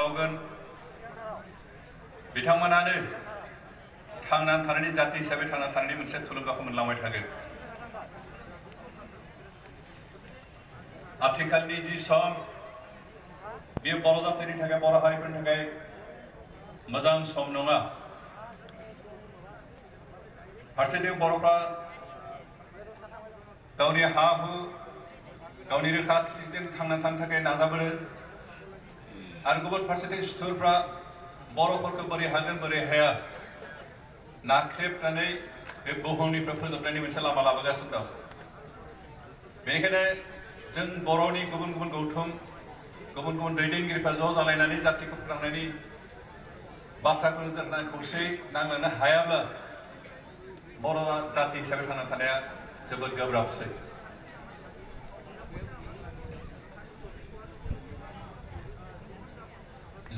मावगोन बिथांमोनानो थांनानै थानायनि जाति हिसाबै थांनानै थानायनि मोनसे थुलुंगाखौ मोनलांबाय थागोन। आथिखालनि जि सम बेयो बर' जातिनि थाखाय बर' हारिफोरनि थाखाय मोजां सम नङा। फारसेथिं बर'फ्रा गावनि हा हु गावनि रैखाथिजों थांनानै थानो थाखाय नाजाबोदों आरो गुबुन फारसेथिं सुथुरफ्रा बर'फोरखौ बोरै हागोन बोरै हाया नाख्रेबनानै बे बुहुमनिफ्राय फोजोबनायनि मोनसे लामा लाबोगासिनो दं। बेनिखायनो जों बर'नि गुबुन गुबुन गौथुम गुबुन गुबुन दैदेनगिरिफ्रा ज' जालायनानै जातिखौ फोथांनायनि बाथ्राखौ जों खौसेयै नांलांनो हायाब्ला बर' जाति हिसाबै थांना थानाया जोबोद गोब्राबसै।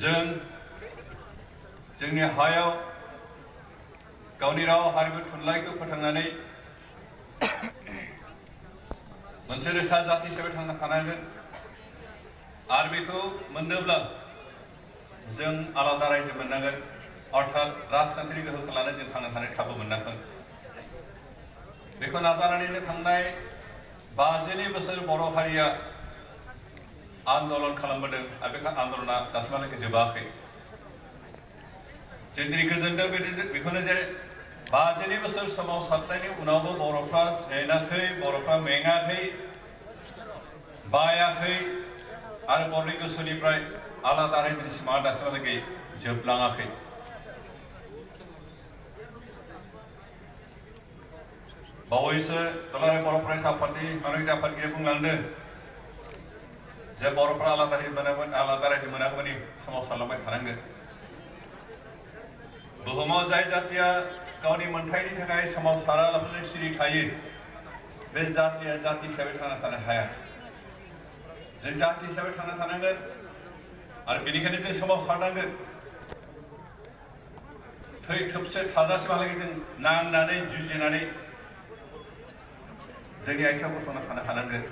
जों जोंनि हायाव गावनि राव हारिमु थुनलाइखौ फोथांनानै मोनसे रोखा जाति हिसाबै थांना थानांगोन आरो बेखौ मोननोब्ला जों आलादा रायजो मोननांगोन अर्थात राजखान्थिनि गोहोखौ लानानै जों थांना थानाय खाबु मोननांगोन। बेखौ नाजानानैनो थांनाय 50 बोसोर बर' हारिया आन्दलन खालामबोदों आरो बे आन्दलना दासिमहालागै जोबाखै। जों दिनै गोजोनदों बेखौनो जे 50 बोसोर सोमावसारनायनि उनावबो बर'फ्रा जेनाखै बर'फ्रा मेङाखै बायाखै आरो बर'नि गोसोनिफ्राय आलादा रायजोनि सिमाङा दासिमहालागै जोबलाङाखै। बावैसो दुलाराय बर' फरायसा आफादनि मानगिरि आफादगिरिया बुंलांदों जे बर'फ्रा आलादा रायजो मोनागौमानि सोमावसारलांबाय थानांगोन। बुहुमाव जाय जातिया गावनि मोनथायनि थाखाय सोमावसारालाबानो सिरि थायो बे जातिया जाति हिसाबै थांना थानो हाया। जों जाति हिसाबै थांना थानांगोन आरो बेनिखायनो जों सोमावसारनांगोन। थै थोबसे थाजासिमहालागै जों नांनानै जुजिनानै जोंनि आथिङाव गसंना थानो हानांगोन।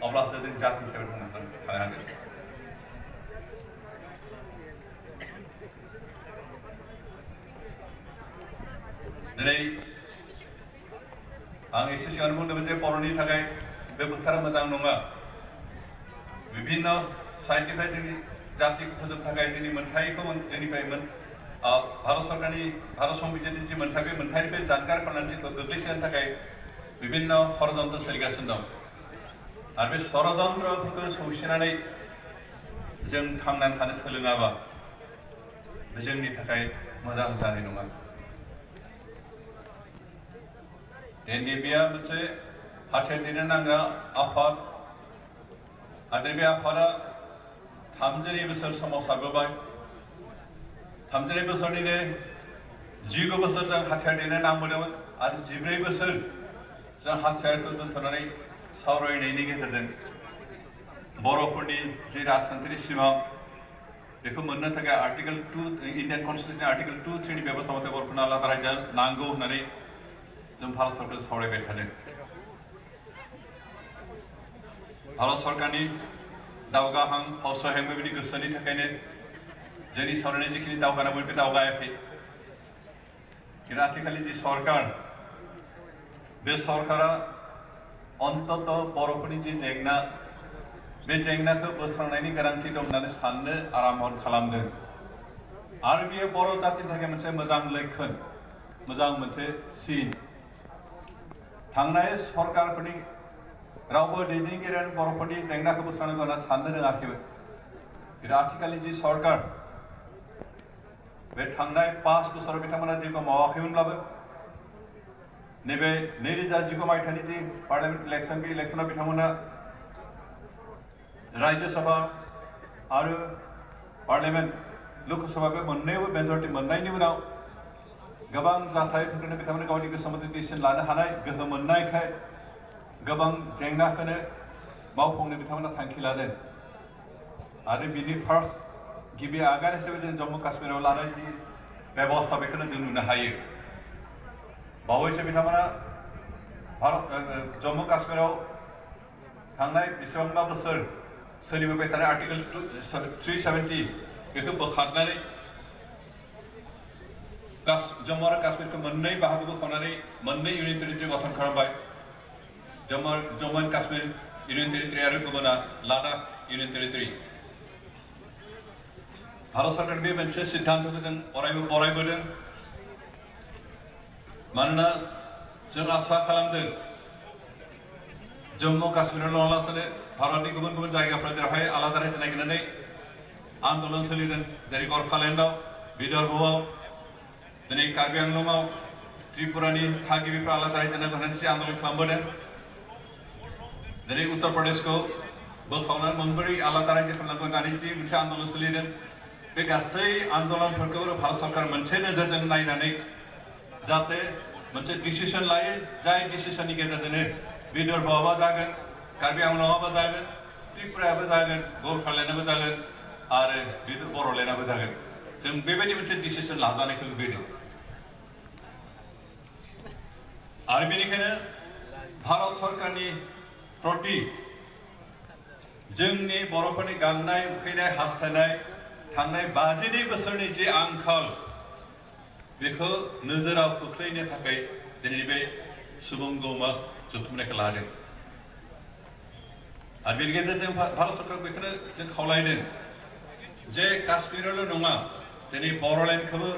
अब्लासो जों जाति हिसाबै थांना थानो हागोन। दिनै आं एसे सिगां बुंदोंमोन जे बर'नि थाखाय बे बोथोरा मोजां नङा। बिभिन्न साइडनिफ्राय जोंनि जातिखौ फोजोबनो थाखाय जोंनि मोनथायखौ जोंनिफ्राय भारत सरकारनि भारत संबिजितनि जि मोनथाय बे मोनथायनिफ्राय जानगार खालामनानै जोंखौ गोग्लैसोनो थाखाय बिभिन्न षड़यन्त्र सोलिगासिनो दं आरो बे षड़यन्त्रफोरखौ सौसिनानै जों थांनानै थानो सोलोङाबा बे जोंनि थाखाय मोजां जानाय नङा। एनडिएफबिआ मोनसे हाथियार दैनो नांग्रा आफाद आरो बे आफादा 32 बोसोर सोमावसारबोबाय। 32 बोसोरनिनो 19 बोसोर जों हाथियार दैनो नांबोदोंमोन आरो 14 बोसोर जों हाथियारखौ दोनथ'नानै सावरायनायनि गेजेरजों बर'फोरनि जि राजखान्थिनि सिमां बेखौ मोननो थाखाय आर्टिकल 2 इन्डियान कन्स्टिटिउशननि आर्टिकल 2-3 नि बेबस्था मथे बर'फोरनो आलादा रायजो नांगौ होननानै जों भारत सरकारजों सावरायबाय थादों। भारत सरकारनि दावगाहां फावसायहां बेबायदि गोसोनि थाखायनो जोंनि सावरायनाय जिखिनि दावगानांगौ बे दावगायाखै। किन्तु आथिखालनि जि सरकार बे सरकारा अन्तत बर'फोरनि जि जेंना बे जेंनाखौ बोस्रांनायनि गोनांथि दं होननानै साननो आराम्भ खालामदों आरो बेयो बर' जातिनि थाखाय मोनसे मोजां लैखोन मोजां मोनसे सिन। थांनाय सरकारफोरनि रावबो दैदेनगिरियानो बर'फोरनि जेंनाखौ बोस्रांनांगौ होनना साननो रोङाखैमोन। किन्तु आथिखालनि जि सरकार बे थांनाय 5 बोसोराव बिथांमोना जेबो मावाखैमोनब्लाबो नैबे 2019 मायथाइनि जि पार्लियामेन्ट इलेक्शन बे इलेक्शनाव बिथांमोना राज्य सभा आरो पार्लियामेन्ट लोकसभा बे मोननैयावबो मेजरिटी मोननायनि उनाव गोबां जाथायफोरखौनो बिथांमोना गावनि गोसो मथे डिसिसन लानो हानाय गोहो मोननायखाय गोबां जेंनाखौनो मावफुंनो बिथांमोना थांखि लादों आरो बिनि फार्स्ट गिबि आगान हिसाबै जों जम्मु काश्मीराव लानाय जि बेबस्था बेखौनो जों नुनो हायो। बावैसो बिथांमोना जम्मु काश्मीराव थांनाय बेसेबांबा बोसोर सोलिबोबाय थानाय आर्टिकल 370 बेखौ बोखारनानै जम्मु आरो काश्मीरखौ मोननै बाहागो बोखावनानै मोननै इउनियन टेरिटरि गठन खालामबाय। Jammu and Kashmir union territory आरो गुबुना लादाख इउनियन टेरिटरि। भारत सरकार बे मोनसे सिद्धान्तखौ जों अरायबो बरायबोदों। मानोना जों आसा खालामदों जम्मु काश्मीराव नङालासिनो भारतनि गुबुन गुबुन जायगाफ्राव जेरावहाय आलादा रायजो नागिरनानै आन्दलन सोलिदों, जेरै गरखालेन्डआव, विदर्भआव, दिनै कार्बि आंलंआव त्रिपुरानि थागिबिफ्रा आलादा रायजो नागिरनानै आन्दलन खालामबोदों। दिनै उत्तर प्रदेशखौ बोखावनानै मोनब्रै आलादा रायजो खालामनांगौ होननानै जि मोनसे आन्दलन सोलिदों। बे गासै आन्दलनफोरखौ भारत सरकार मोनसे नोजोरजों नायनानै जाहाथे मोनसे डिसिसन लायो, जाय डिसिसननि गेजेरजोंनो विदर्भआवबो जागोन, कार्बि आंलंआवबो जागोन, त्रिपुरायाबो जागोन, गरखालेन्डआबो जागोन आरो बर'लेण्डआबो जागोन। जों बेबायदि मोनसे डिसिसन लाजानायखौ लुबैदों। आरो बेनिखायनो भारत सरकारनि प्रति जोंनि बर'फोरनि गांनाय उखैनाय हास्थायनाय थांनाय 52 बोसोरनि जे आंखाल बेखौ नोजोराव खोख्लैनो थाखाय दिनै बे सुबुं गौमा जथुमनायखौ लादों। आरो बेनि गेजेरजों भारत सरकार बेखौनो जों खावलायदों जे काश्मीरावल' नङा, दिनै बर'लेण्डखौबो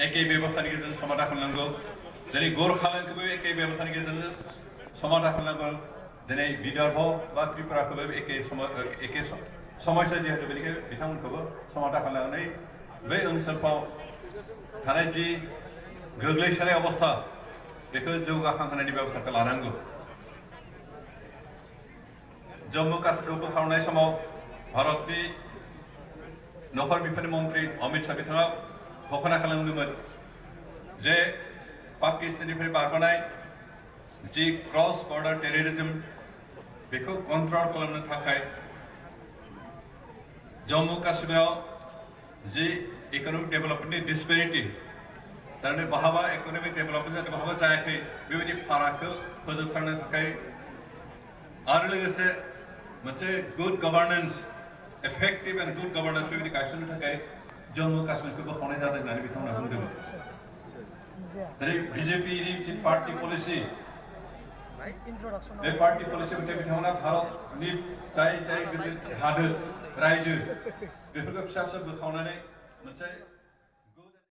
एखे बेबस्थानि गेजेरजों समाधान खालामनांगौ, दिनै गरखालेण्डखौबो एखे बेबस्थानि गेजेरजों समाधान खालामनांगौ, दिनै विदर्भ बा त्रिपुराखौबो एखे समस्या जिहेतु बेनिखायनो बिथांमोनखौबो समाधान खालामनानै बै ओनसोलफ्राव थानाय जि गोग्लैसोनाय अबस्था बेखौ जौगाखांहोनायनि बेबस्थाखौ लानांगौ। जम्मु काश्मीरखौ बोखावनाय समाव भारतनि नखर बिफाननि मन्त्रि अमित शाह बिथाङा घोषणा खालामदोंमोन जे पाकिस्ताननिफ्राय बारबोनाय जि क्रस बर्डार टेररिज्म बेखौ कन्ट्रल खालामनो थाखाय जम्मु काश्मीराव जि इकनमिक डेभेलपमेन्टनि डिसपेरिटी थारमाने बहाबा इकनमिक डेभेलपमेन्ट जादों बहाबा जायाखै, बेबायदि फारागखौ फोजोबस्रांनो थाखाय आरो लोगोसे मोनसे good governance, effective and good governance बेबायदि गायसननो थाखाय जम्मु काश्मीरखौ बोखावनाय जादों होननानै बिथांमोना बुंदोंमोन। जेरै बिजेपिनि जि पार्टी पलिसि, बे पार्टी पलिसि मथे बिथांमोना भारतनि जाय गिदिर हादोर रायजो बेफोरखौ फिसा फिसा बोखावनानै मोनसे